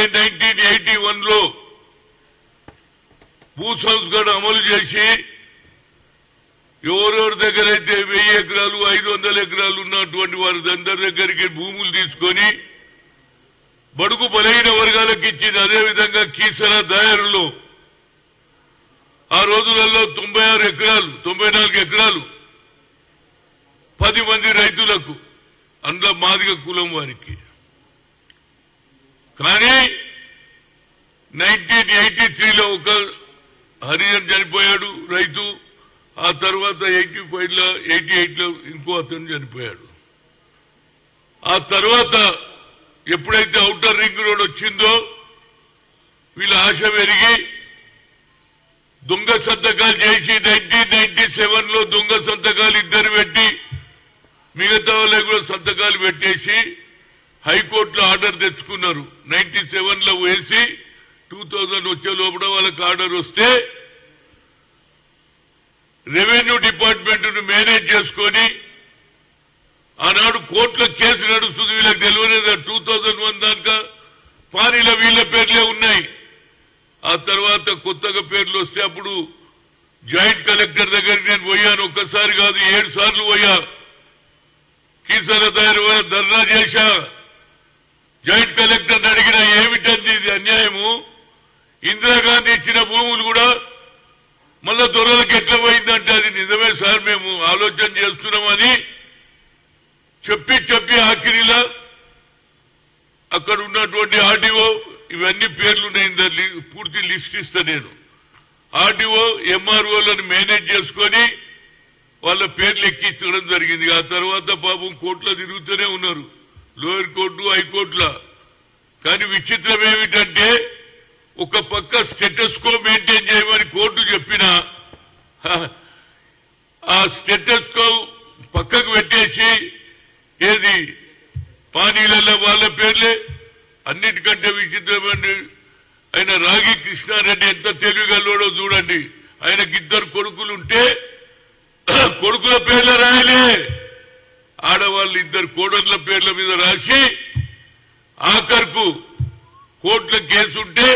1981లో భూ సంస్కరణ అమలు చేసి ఎవరెవరి దగ్గర అయితే 1000 ఎకరాలు 500 ఎకరాలు ఉన్నటువంటి వారి అందరి దగ్గరికి భూములు తీసుకొని బడుగు బలైన వర్గాలకు ఇచ్చింది. అదేవిధంగా కీసర దాయరులో ఆ రోజులలో 96 ఎకరాలు 94 ఎకరాలు 10 మంది రైతులకు అందులో మాదిగ కులం వారికి. కానీ 1983లో ఒక హరిజన్ చనిపోయాడు రైతు. ఆ తర్వాత 88లో ఇంకో అతను చనిపోయాడు. ఆ తర్వాత ఎప్పుడైతే ఔటర్ రింగ్ రోడ్ వచ్చిందో వీళ్ళ ఆశ పెరిగి దొంగ సంతకాలు చేసి 1997లో దొంగ సంతకాలు ఇద్దరు పెట్టి మిగతా వాళ్ళకి కూడా సంతకాలు పెట్టేసి హైకోర్టులో ఆర్డర్ తెచ్చుకున్నారు. 97లో వేసి 2000 వచ్చే లోపల వాళ్ళకి ఆర్డర్ వస్తే రెవెన్యూ డిపార్ట్మెంట్ ను మేనేజ్ చేసుకొని ఆనాడు కోర్టులో కేసు నడుస్తుంది. వీళ్ళకి తెలియలేదు 2001 దాకా పానీలో వీళ్ళ పేర్లే ఉన్నాయి. ఆ తర్వాత కొత్తగా పేర్లు వస్తే అప్పుడు జాయింట్ కలెక్టర్ దగ్గరికి నేను పోయాను. ఒక్కసారి కాదు 7 సార్లు పోయా. కీసర దారి ధర్నా చేశా. జాయింట్ కలెక్టర్ అడిగిన ఏమిటంది ఇది అన్యాయము, ఇందిరాగాంధీ ఇచ్చిన భూములు కూడా మళ్ళా దొరలకు ఎట్లా పోయిందంటే అది నిజమే సార్ మేము ఆలోచన చేస్తున్నామని చెప్పి ఆఖరిలా అక్కడ ఉన్నటువంటి ఆర్డీఓ ఇవన్నీ పేర్లున్నాయి, పూర్తి లిస్ట్ ఇస్తా నేను. ఆర్డీఓ ఎంఆర్ఓలను మేనేజ్ చేసుకొని వాళ్ళ పేర్లు ఎక్కించడం జరిగింది. ఆ తర్వాత పాపం కోర్టులో తిరుగుతూనే ఉన్నారు, లోయర్ కోర్టు హైకోర్టులో. కానీ విచిత్రం ఏమిటంటే ఒక పక్క స్టేటస్కో మెయింటైన్ చేయమని కోర్టు చెప్పినా ఆ స్టేటస్కో పక్కకు పెట్టేసి ఏది పానీలలో వాళ్ళ పేర్లే. అన్నిటికంటే విచిత్రమైన ఆయన రాగి కృష్ణారెడ్డి ఎంత తెలివిగలోడో చూడండి. ఆయనకి 2 కొడుకులుంటే కొడుకుల పేర్లు రాయలే, ఆడవాళ్ళు 2 కోడళ్ల పేర్ల మీద రాసి ఆఖరుకు కోర్టులో కేసుంటే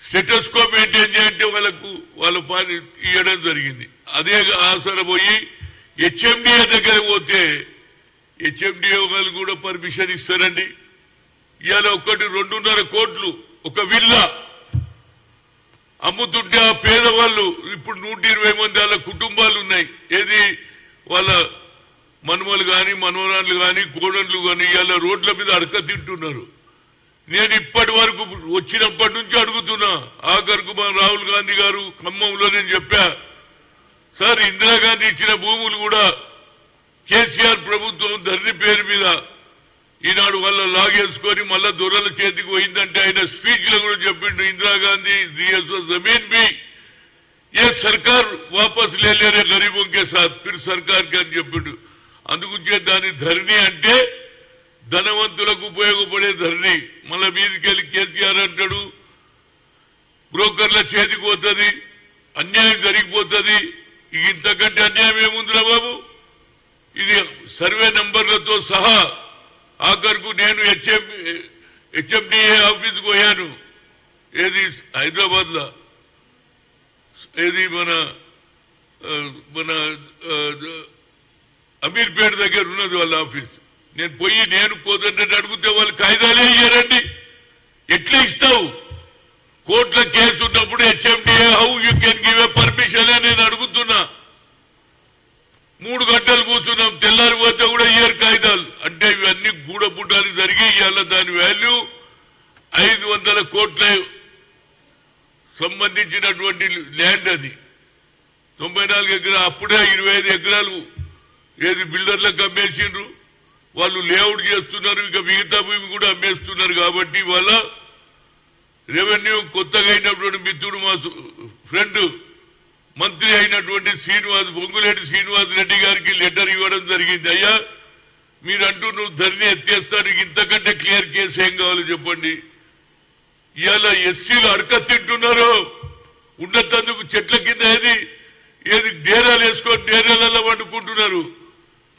స్టేటస్కో మెయింటైన్ చేయంటే వాళ్ళ పని ఇవ్వడం జరిగింది. అదే ఆసర పోయి హెచ్ఎండిఏ దగ్గర పోతే హెచ్ఎండిఏ వాళ్ళు కూడా పర్మిషన్ ఇస్తారండి. ఇవాళ 2.5 కోట్లు ఒక విల్లా అమ్ముతుంటే ఆ పేదవాళ్ళు ఇప్పుడు 120 మంది వాళ్ళ కుటుంబాలు ఉన్నాయి. ఏది వాళ్ళ మనుమలు కానీ మనవరాళ్ళు కానీ కోడళ్ళు కానీ ఇవాళ రోడ్ల మీద అడక తింటున్నారు. నేను ఇప్పటి వరకు వచ్చినప్పటి నుంచి అడుగుతున్నా. ఆఖరుకు మా రాహుల్ గాంధీ గారు ఖమ్మంలో నేను చెప్పా, సార్ ఇందిరాగాంధీ ఇచ్చిన భూములు కూడా కేసీఆర్ ప్రభుత్వం ధరణి పేరు మీద ఈనాడు వాళ్ళ లాగేసుకొని మళ్ళా దొరల చేతికి పోయిందంటే ఆయన స్పీచ్ లో కూడా చెప్పిండు, ఇందిరాగాంధీ జमीन भी ये सरकार वापस ले ले रहे गरीबों के साथ फिर सरकार के అని చెప్పిండు. అందుకే దాని ధరణి అంటే ధనవంతులకు ఉపయోగపడే ధరణి. మళ్ళా మీదికెళ్ళి కేసీఆర్ అంటాడు బ్రోకర్ల చేతికి పోతుంది, అన్యాయం జరిగిపోతుంది. ఇంతకంటే అన్యాయం ఏముందిరా బాబు. ఇది సర్వే నంబర్లతో సహా ఆఖరుకు నేను హెచ్ఎండిఏ ఆఫీస్కి పోయాను. ఏది హైదరాబాద్ లో ఏది మన అమీర్పేట దగ్గర ఉన్నది వాళ్ళ ఆఫీస్. నేను పోయి నేను కోదంటే అడిగితే వాళ్ళు కాయిదాలే ఇయ్యారండి. ఎట్లా ఇస్తావు? కోర్టులో కేసు ఉన్నప్పుడు HMDA how you can give a permission నేను అడుగుతున్నా. 3 గంటలు కూర్చున్నాం, తెల్లారిపోతే కూడా ఇయ్యరు కాయిదాలు. అంటే ఇవన్నీ గూడపుటాలు జరిగి ఇవాళ దాని వాల్యూ 500 కోట్ల సంబంధించినటువంటి ల్యాండ్. అది 94 ఎకరాలు. అప్పుడే 25 ఎకరాలు ఏది బిల్డర్లకు అమ్మేసిండ్రు. వాళ్ళు లేఅవుట్ చేస్తున్నారు, ఇక మిగతా భూమి కూడా అమ్మేస్తున్నారు. కాబట్టి వాళ్ళ రెవెన్యూ కొత్తగా అయినటువంటి మిత్రుడు మా ఫ్రెండ్ మంత్రి అయినటువంటి పొంగులేటి శ్రీనివాస్ రెడ్డి గారికి లెటర్ ఇవ్వడం జరిగింది. అయ్యా మీరంటూ నువ్వు ధరణి ఎత్తేస్తాను, ఇంతకంటే క్లియర్ కేసు ఏం కావాలో చెప్పండి. ఇవాళ ఎస్సీలు అడక తింటున్నారు. ఉన్నతందుకు చెట్ల కింద ఏది డేరాలు వేసుకొని డేరాలలో వండుకుంటున్నారు.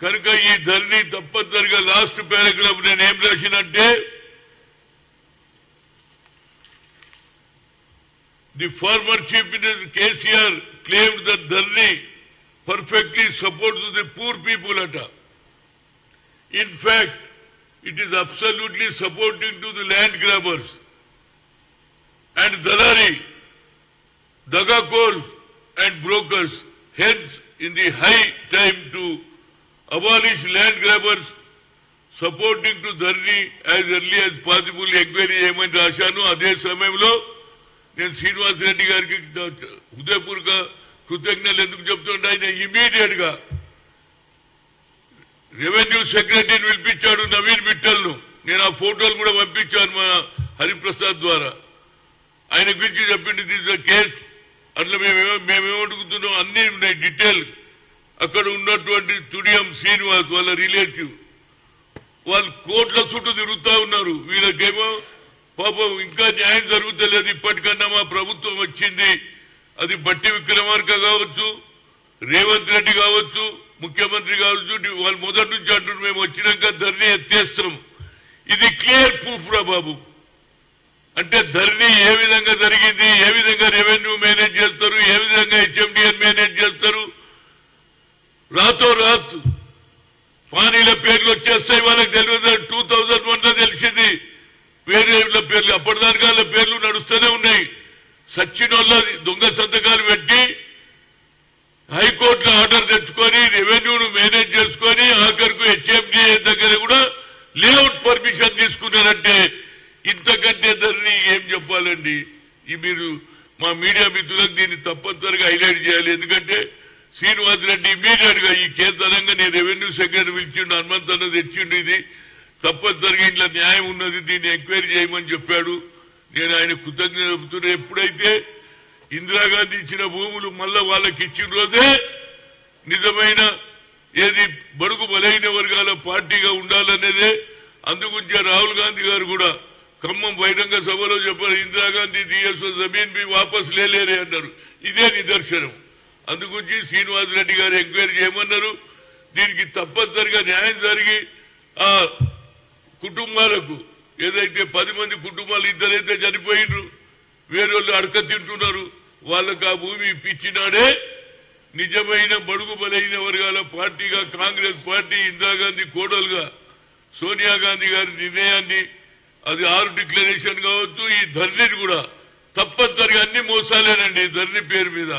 కనుక ఈ ధరణి తప్పనిసరిగా లాస్ట్ పారాగ్రాఫ్ నేను ఏం రాసినంటే The former Chief Minister KCR claimed that Dharni perfectly supports the poor people at. In fact, it is absolutely supporting to the land grabbers and Dalari, Dagakors and brokers. Hence, in the high time to abolish land grabbers, supporting to Dharni as early as possible enquiry చేయమని రాశాను. అదే సమయంలో నేను శ్రీనివాస్ రెడ్డి గారికి హృదయపూర్వక కృతజ్ఞతలు ఎందుకు చెప్తుంటే ఆయన ఇమీడియట్ గా రెవెన్యూ సెక్రటరీని పిలిపించాడు నవీన్ మిట్టల్ను. నేను ఆ ఫోటోలు కూడా పంపించాను మా హరిప్రసాద్ ద్వారా. ఆయన గురించి చెప్పింది దిస్ కేసు అట్లా మేమేమడుగుతున్నాం అన్ని ఉన్నాయి డీటెయిల్. అక్కడ ఉన్నటువంటి తుడియం శ్రీనివాస్ వాళ్ళ రిలేటివ్ వాళ్ళు కోట్ల చుట్టూ తిరుగుతా ఉన్నారు. వీళ్ళకేమో పాపం ఇంకా న్యాయం జరుగుతలేదు. ఇప్పటికన్నా మా ప్రభుత్వం వచ్చింది, అది బట్టి విక్రమార్క కావచ్చు, రేవంత్ రెడ్డి కావచ్చు, ముఖ్యమంత్రి కావచ్చు, వాళ్ళు మొదటి నుంచి అంటున్నారు మేము వచ్చినాక ధర్నీ ఎత్తేస్తాం. ఇది క్లియర్ ప్రూఫ్ రా బాబు. అంటే ధర్నీ ఏ విధంగా జరిగింది, ఏ విధంగా రెవెన్యూ మేనేజ్ చేస్తారు, ఏ విధంగా హెచ్ఎండిఎన్ మేనేజ్ చేస్తారు, రాతో రాత్ పానీల పేర్లు వచ్చేస్తాయి. వాళ్ళకి తెలియదు. 2001లో తెలిసింది వేరే పేర్లు, అప్పటిదాకా వాళ్ళ పేర్లు నడుస్తూనే ఉన్నాయి. సచ్చిన వాళ్ళ దొంగ సంతకాలు పెట్టి హైకోర్టులో ఆర్డర్ తెచ్చుకొని రెవెన్యూను మేనేజ్ చేసుకొని ఆఖరికి హెచ్ఎండిఏ దగ్గర కూడా లేఅవుట్ పర్మిషన్ తీసుకున్నారంటే ఇంతకంటే ధరని ఏం చెప్పాలండి. మీరు మా మీడియా మిత్రులకు దీన్ని తప్పనిసరిగా హైలైట్ చేయాలి. ఎందుకంటే శ్రీనివాస్ రెడ్డి ఇమీడియట్ గా ఈ కేంద్రంగా నేను రెవెన్యూ సెక్రటరీ పిలిచిండు, హనుమంతన్న తెచ్చిండు, ఇది తప్పనిసరిగా ఇంట్లో న్యాయం ఉన్నది, దీన్ని ఎంక్వైరీ చేయమని చెప్పాడు. నేను ఆయన కృతజ్ఞత చెబుతున్నా. ఎప్పుడైతే ఇందిరాగాంధీ ఇచ్చిన భూములు మళ్ళా వాళ్ళకి ఇచ్చిన రోజే నిజమైన ఏది బడుగు బలైన వర్గాల పార్టీగా ఉండాలనేదే. అందుగురించి రాహుల్ గాంధీ గారు కూడా ఖమ్మం బహిరంగ సభలో చెప్పారు, ఇందిరాగాంధీ దియేసో జమీన్ బి వాపస్ లేలేరే అన్నారు. ఇదే నిదర్శనం. అందుగురించి శ్రీనివాస్ రెడ్డి గారు ఎంక్వైరీ చేయమన్నారు. దీనికి తప్పనిసరిగా న్యాయం జరిగి ఆ కుటుంబాలకు ఏదైతే 10 మంది కుటుంబాలు ఇద్దరైతే చనిపోయినరు, వేరే వాళ్ళు అడక తింటున్నారు, వాళ్ళకు ఆ భూమి ఇప్పించినాడే నిజమైన బడుగు బలైన వర్గాల పార్టీగా కాంగ్రెస్ పార్టీ ఇందిరాగాంధీ కోడలుగా సోనియా గాంధీ గారి నిర్ణయాన్ని అది 6 డిక్లరేషన్ కావచ్చు, ఈ ధర్నీని కూడా తప్పనిసరిగా అన్ని మోసాలేనండి ధర్నీ పేరు మీద.